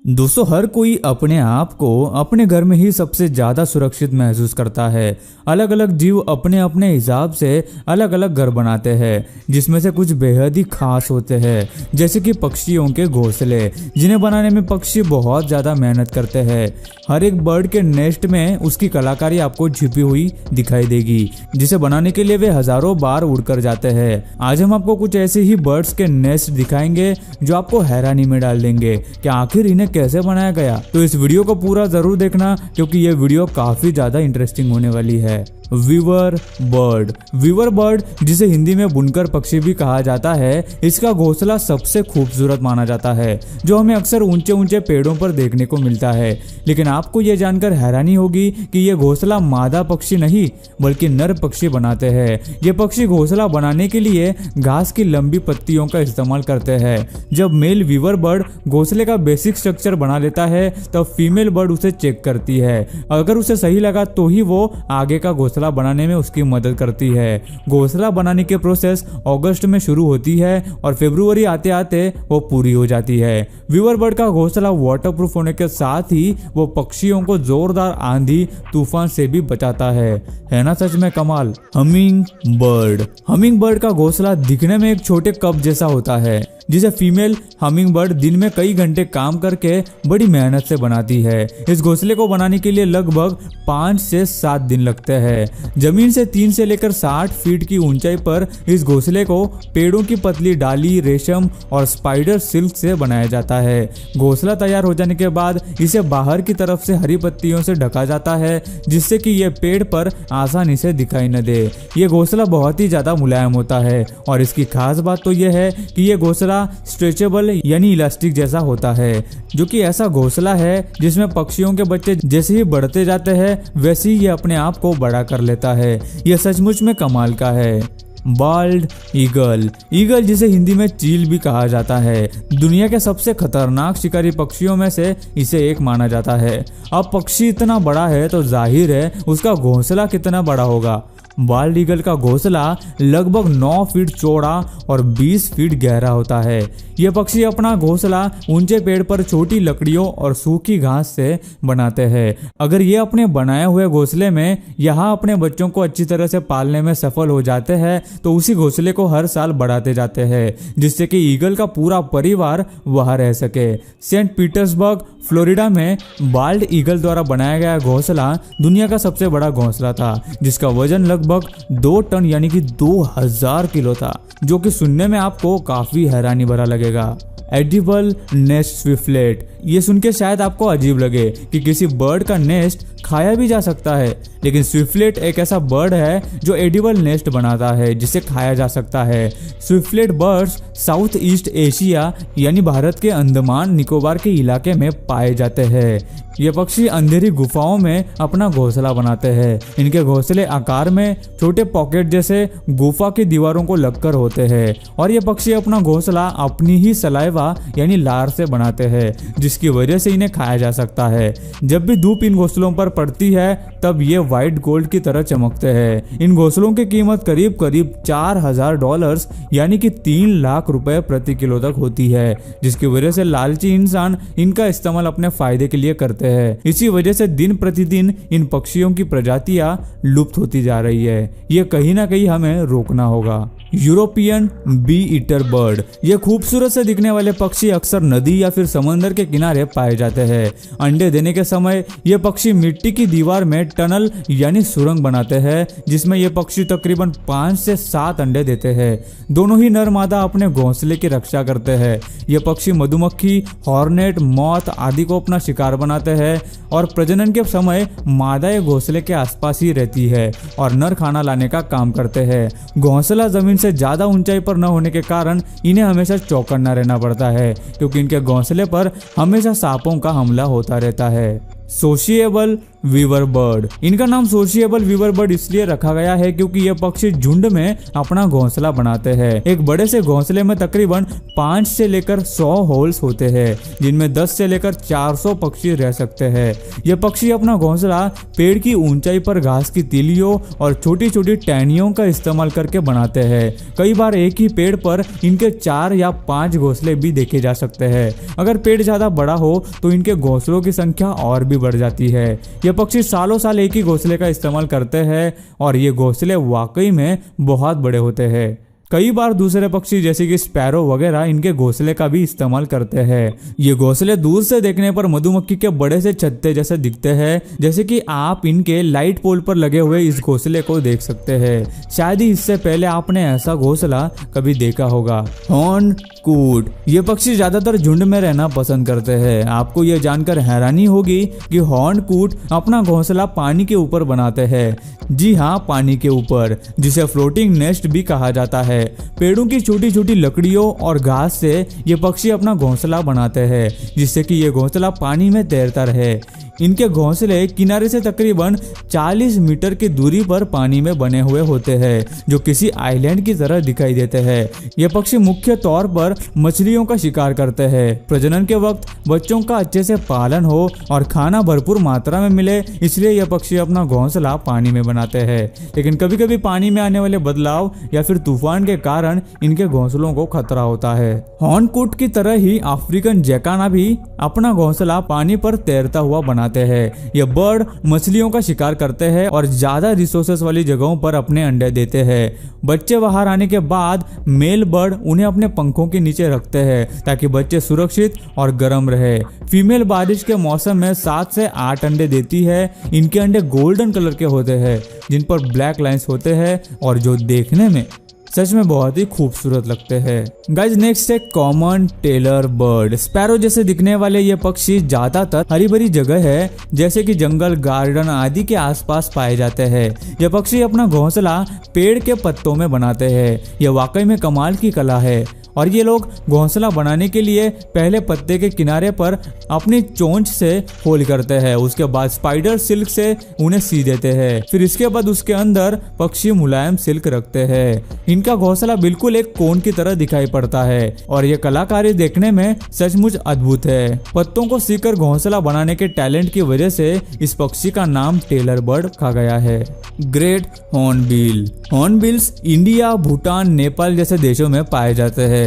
दोस्तों, हर कोई अपने आप को अपने घर में ही सबसे ज्यादा सुरक्षित महसूस करता है। अलग अलग जीव अपने अपने हिसाब से अलग अलग घर बनाते हैं, जिसमें से कुछ बेहद ही खास होते हैं, जैसे कि पक्षियों के घोंसले, जिन्हें बनाने में पक्षी बहुत ज्यादा मेहनत करते हैं। हर एक बर्ड के नेस्ट में उसकी कलाकारी आपको छिपी हुई दिखाई देगी, जिसे बनाने के लिए वे हजारों बार उड़कर जाते हैं। आज हम आपको कुछ ऐसे ही बर्ड्स के नेस्ट दिखाएंगे जो आपको हैरानी में डाल देंगे कि आखिर इन्हें कैसे बनाया गया। तो इस वीडियो को पूरा जरूर देखना, क्योंकि ये वीडियो काफी ज्यादा इंटरेस्टिंग होने वाली है। Weaver bird. वीवर बर्ड, जिसे हिंदी में बुनकर पक्षी भी कहा जाता है, इसका घोंसला सबसे खूबसूरत माना जाता है, जो हमें अक्सर ऊंचे ऊंचे पेड़ों पर देखने को मिलता है। लेकिन आपको ये जानकर हैरानी होगी कि ये घोंसला मादा पक्षी नहीं बल्कि नर पक्षी बनाते हैं। ये पक्षी घोंसला बनाने के लिए घास की लंबी पत्तियों का इस्तेमाल करते हैं। जब मेल वीवर बर्ड घोंसले का बेसिक स्ट्रक्चर बना लेता है, तब फीमेल बर्ड उसे चेक करती है। अगर उसे सही लगा तो ही वो आगे का घोंसला बनाने में उसकी मदद करती है। घोंसला बनाने की प्रोसेस अगस्त में शुरू होती है और फरवरी आते आते वो पूरी हो जाती है। वीवर बर्ड का घोंसला वाटरप्रूफ होने के साथ ही वो पक्षियों को जोरदार आंधी तूफान से भी बचाता है ना सच में कमाल। Humming bird. हमिंग बर्ड का घोंसला दिखने में एक छोटे कप जैसा होता है, जिसे फीमेल हमिंग बर्ड दिन में कई घंटे काम करके बड़ी मेहनत से बनाती है। इस घोंसले को बनाने के लिए लगभग 5 से 7 दिन लगते हैं। जमीन से 3 से लेकर 60 फीट की ऊंचाई पर इस घोंसले को पेड़ों की पतली डाली, रेशम और स्पाइडर सिल्क से बनाया जाता है। घोंसला तैयार हो जाने के बाद इसे बाहर की तरफ से हरी पत्तियों से ढका जाता है, जिससे कि ये पेड़ पर आसानी से दिखाई न दे। ये घोंसला बहुत ही ज्यादा मुलायम होता है और इसकी खास बात तो यह है कि ये घोंसला स्ट्रेचेबल यानी इलास्टिक जैसा होता है, जो कि ऐसा घोंसला है जिसमें पक्षियों के बच्चे जैसे ही बढ़ते जाते हैं वैसे ही ये अपने आप को बड़ा कर लेता है। यह सचमुच में कमाल का है। Bald eagle. ईगल, जिसे हिंदी में चील भी कहा जाता है, दुनिया के सबसे खतरनाक शिकारी पक्षियों में से इसे एक माना जाता है। अब पक्षी इतना बड़ा है तो जाहिर है उसका घोंसला कितना बड़ा होगा। बाल्ड ईगल का घोंसला लगभग 9 फीट चौड़ा और 20 फीट गहरा होता है। यह पक्षी अपना घोंसला ऊंचे पेड़ पर छोटी लकड़ियों और सूखी घास से बनाते हैं। अगर ये अपने बनाए हुए घोंसले में यहाँ अपने बच्चों को अच्छी तरह से पालने में सफल हो जाते हैं, तो उसी घोंसले को हर साल बढ़ाते जाते हैं, जिससे कि ईगल का पूरा परिवार वहां रह सके। सेंट पीटर्सबर्ग, फ्लोरिडा में बाल्ड ईगल द्वारा बनाया गया घोंसला दुनिया का सबसे बड़ा घोंसला था, जिसका वजन लगभग 2 टन यानी कि 2000 किलो था, जो कि सुनने में आपको काफी हैरानी भरा लगेगा। Edible nest swiftlet. ये सुन के शायद आपको अजीब लगे कि किसी बर्ड का नेस्ट खाया भी जा सकता है, लेकिन स्विफ्टलेट एक ऐसा बर्ड है जो एडिबल नेस्ट बनाता है जिसे खाया जा सकता है। Swiftlet birds south east Asia यानी भारत के अंडमान निकोबार के इलाके में पाए जाते हैं। ये पक्षी अंधेरी गुफाओं में अपना घोंसला बनाते हैं। इनके घोंसले आकार में छोटे पॉकेट जैसे गुफा की दीवारों को लगकर होते हैं और ये पक्षी अपना घोंसला अपनी ही सलाइवा यानी लार से बनाते हैं, जिसकी वजह से इन्हें खाया जा सकता है। जब भी धूप इन घोंसलों पर पड़ती है तब ये व्हाइट गोल्ड की तरह चमकते हैं। इन घोंसलों की कीमत करीब करीब $4000 यानी कि 3 लाख रुपए प्रति किलो तक होती है, जिसकी वजह से लालची इंसान इनका इस्तेमाल अपने फायदे के लिए करते हैं। इसी वजह से दिन प्रतिदिन इन पक्षियों की प्रजातियां लुप्त होती जा रही है। ये कहीं ना कहीं हमें रोकना होगा। European bee eater bird. ये खूबसूरत से दिखने वाले पक्षी अक्सर नदी या फिर समंदर के किनारे पाए जाते हैं। अंडे देने के समय ये पक्षी मिट्टी की दीवार में टनल यानी सुरंग बनाते हैं, जिसमें ये पक्षी तकरीबन 5 से 7 अंडे देते हैं। दोनों ही नर मादा अपने घोंसले की रक्षा करते हैं। ये पक्षी मधुमक्खी, हॉर्नेट, मौत आदि को अपना शिकार बनाते हैं और प्रजनन के समय मादा ये घोंसले के आसपास ही रहती है और नर खाना लाने का काम करते हैं। घोंसला जमीन से ज्यादा ऊंचाई पर न होने के कारण इन्हें हमेशा चौकन्ना रहना पड़ता है, क्योंकि इनके घोंसले पर हमेशा सांपों का हमला होता रहता है। Sociable weaver bird. इनका नाम सोशिएबल वीवर बर्ड इसलिए रखा गया है क्योंकि ये पक्षी झुंड में अपना घोंसला बनाते हैं। एक बड़े से घोंसले में तकरीबन 5 से लेकर 100 होल्स होते हैं, जिनमें 10 से लेकर 400 पक्षी रह सकते हैं। ये पक्षी अपना घोंसला पेड़ की ऊंचाई पर घास की तीलियों और छोटी छोटी टहनियों का इस्तेमाल करके बनाते हैं। कई बार एक ही पेड़ पर इनके 4 या 5 घोंसले भी देखे जा सकते हैं। अगर पेड़ ज्यादा बड़ा हो तो इनके घोंसलों की संख्या और भी बढ़ जाती है। ये पक्षी सालों साल एक ही घोंसले का इस्तेमाल करते हैं और ये घोंसले वाकई में बहुत बड़े होते हैं। कई बार दूसरे पक्षी जैसे कि स्पैरो वगैरह इनके घोंसले का भी इस्तेमाल करते हैं। ये घोंसले दूर से देखने पर मधुमक्खी के बड़े से छत्ते जैसे दिखते हैं, जैसे कि आप इनके लाइट पोल पर लगे हुए इस घोंसले को देख सकते हैं। शायद ही इससे पहले आपने ऐसा घोंसला कभी देखा होगा। हॉर्न कूट। ये पक्षी ज्यादातर झुंड में रहना पसंद करते हैं। आपको ये जानकर हैरानी होगी कि हॉर्न कूट अपना घोंसला पानी के ऊपर बनाते हैं। जी हाँ, पानी के ऊपर, जिसे फ्लोटिंग नेस्ट भी कहा जाता है। पेड़ों की छोटी छोटी लकड़ियों और घास से ये पक्षी अपना घोंसला बनाते हैं, जिससे कि ये घोंसला पानी में तैरता रहे। इनके घोंसले किनारे से तकरीबन 40 मीटर की दूरी पर पानी में बने हुए होते हैं, जो किसी आइलैंड की तरह दिखाई देते हैं। ये पक्षी मुख्य तौर पर मछलियों का शिकार करते हैं। प्रजनन के वक्त बच्चों का अच्छे से पालन हो और खाना भरपूर मात्रा में मिले, इसलिए यह पक्षी अपना घोंसला पानी में बनाते हैं। लेकिन कभी कभी पानी में आने वाले बदलाव या फिर तूफान के कारण इनके घोंसलों को खतरा होता है। हॉर्नकूट की तरह ही अफ्रीकन जैकाना भी अपना घोंसला पानी पर तैरता हुआ बनाते हैं। ये बर्ड मछलियों का शिकार करते हैं और ज्यादा रिसोर्सेस वाली जगहों पर अपने अंडे देते हैं। बच्चे बाहर आने के बाद मेल बर्ड उन्हें अपने पंखों के नीचे रखते हैं ताकि बच्चे सुरक्षित और गर्म रहे। फीमेल बारिश के मौसम में 7 से 8 अंडे देती है। इनके अंडे गोल्डन कलर के होते हैं, जिन पर ब्लैक लाइंस होते हैं और जो देखने में सच में बहुत ही खूबसूरत लगते हैं। गाइज नेक्स्ट है कॉमन टेलर बर्ड। स्पैरो जैसे दिखने वाले ये पक्षी ज्यादातर हरी भरी जगह है, जैसे कि जंगल, गार्डन आदि के आसपास पाए जाते हैं। ये पक्षी अपना घोंसला पेड़ के पत्तों में बनाते हैं। यह वाकई में कमाल की कला है। और ये लोग घोंसला बनाने के लिए पहले पत्ते के किनारे पर अपनी चोंच से होल करते हैं, उसके बाद स्पाइडर सिल्क से उन्हें सी देते हैं, फिर इसके बाद उसके अंदर पक्षी मुलायम सिल्क रखते हैं। इनका घोंसला बिल्कुल एक कोन की तरह दिखाई पड़ता है और ये कलाकारी देखने में सचमुच अद्भुत है। पत्तों को सीकर घोंसला बनाने के टैलेंट की वजह से इस पक्षी का नाम टेलर बर्ड रखा गया है। Great hornbill. Hornbills India, Bhutan, Nepal जैसे देशों में पाए जाते हैं।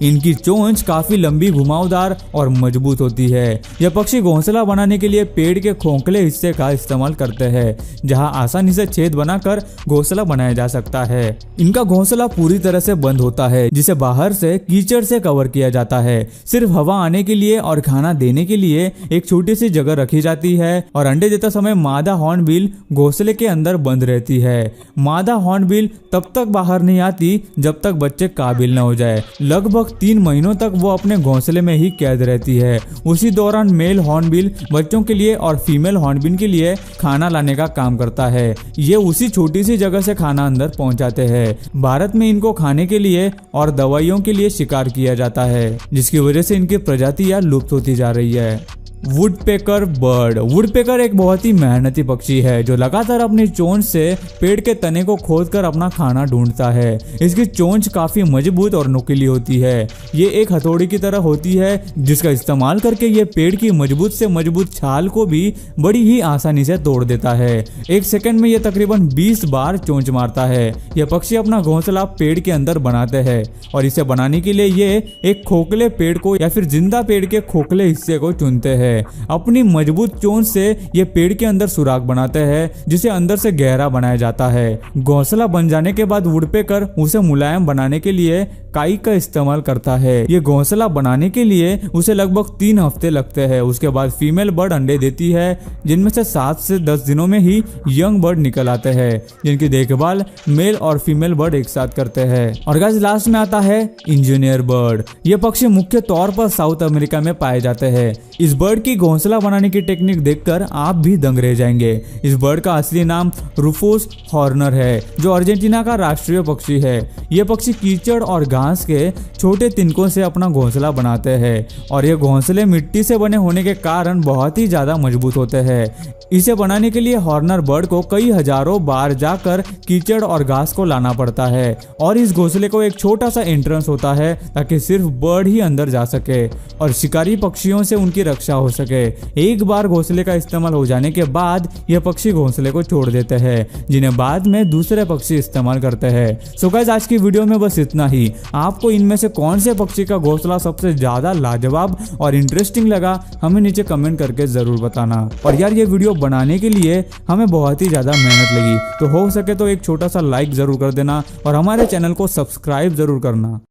इनकी चोंच काफी लंबी, घुमावदार और मजबूत होती है। यह पक्षी घोंसला बनाने के लिए पेड़ के खोखले हिस्से का इस्तेमाल करते हैं, जहां आसानी से छेद बनाकर घोंसला बनाया जा सकता है। इनका घोंसला पूरी तरह से बंद होता है, जिसे बाहर से कीचड़ से कवर किया जाता है। सिर्फ हवा आने के लिए और खाना देने के लिए एक छोटी सी जगह रखी जाती है और अंडे देते समय मादा हॉर्नबिल घोंसले के अंदर बंद रहती है। मादा हॉर्नबिल तब तक बाहर नहीं आती जब तक बच्चे काबिल न हो जाए। लगभग 3 महीनों तक वो अपने घोंसले में ही कैद रहती है। उसी दौरान मेल हॉर्नबिल बच्चों के लिए और फीमेल हॉर्नबिल के लिए खाना लाने का काम करता है। ये उसी छोटी सी जगह से खाना अंदर पहुंचाते हैं। भारत में इनको खाने के लिए और दवाइयों के लिए शिकार किया जाता है, जिसकी वजह से इनकी प्रजातियां लुप्त होती जा रही है। Woodpecker bird. वुडपेकर एक बहुत ही मेहनती पक्षी है जो लगातार अपनी चोंच से पेड़ के तने को खोदकर अपना खाना ढूंढता है। इसकी चोंच काफी मजबूत और नुकीली होती है। ये एक हथौड़ी की तरह होती है, जिसका इस्तेमाल करके ये पेड़ की मजबूत से मजबूत छाल को भी बड़ी ही आसानी से तोड़ देता है। 1 सेकंड में ये तकरीबन 20 बार चोंच मारता है। यह पक्षी अपना घोंसला पेड़ के अंदर बनाते हैं और इसे बनाने के लिए ये एक खोखले पेड़ को या फिर जिंदा पेड़ के खोखले हिस्से को चुनते हैं। अपनी मजबूत चोंच से ये पेड़ के अंदर सुराख बनाते हैं, जिसे अंदर से गहरा बनाया जाता है। घोंसला बन जाने के बाद वुडपेकर उसे मुलायम बनाने के लिए काई का इस्तेमाल करता है। ये घोंसला बनाने के लिए उसे लगभग 3 हफ्ते लगते हैं। उसके बाद फीमेल बर्ड अंडे देती है, जिनमें से 7 से 10 दिनों में ही यंग बर्ड निकल आते हैं, जिनकी देखभाल मेल और फीमेल बर्ड एक साथ करते हैं। और गाइस लास्ट में आता है इंजीनियर बर्ड। ये पक्षी मुख्य तौर पर साउथ अमेरिका में पाए जाते हैं। इस बर्ड की घोंसला बनाने की टेक्निक देखकर आप भी दंग रह जाएंगे। इस बर्ड का असली नाम रूफोस हॉर्नर है, जो अर्जेंटीना का राष्ट्रीय पक्षी है। ये पक्षी कीचड़ और घास के छोटे तिनकों से अपना घोंसला बनाते हैं और ये घोंसले मिट्टी से बने होने के कारण बहुत ही ज्यादा मजबूत होते हैं। इसे बनाने के लिए हॉर्नर बर्ड को कई हजारों बार जाकर कीचड़ और घास को लाना पड़ता है और इस घोंसले को एक छोटा सा एंट्रेंस होता है ताकि सिर्फ बर्ड ही अंदर जा सके और शिकारी पक्षियों से उनकी रक्षा हो सके। एक बार घोंसले का इस्तेमाल हो जाने के बाद यह पक्षी घोंसले को छोड़ देते हैं, जिन्हें बाद में दूसरे पक्षी इस्तेमाल करते हैं। सो गाइस, आज की वीडियो में बस इतना ही। आपको इनमें से कौन से पक्षी का घोंसला सबसे ज्यादा लाजवाब और इंटरेस्टिंग लगा, हमें नीचे कमेंट करके जरूर बताना। और यार, ये वीडियो बनाने के लिए हमें बहुत ही ज्यादा मेहनत लगी, तो हो सके तो एक छोटा सा लाइक जरूर कर देना और हमारे चैनल को सब्सक्राइब जरूर करना।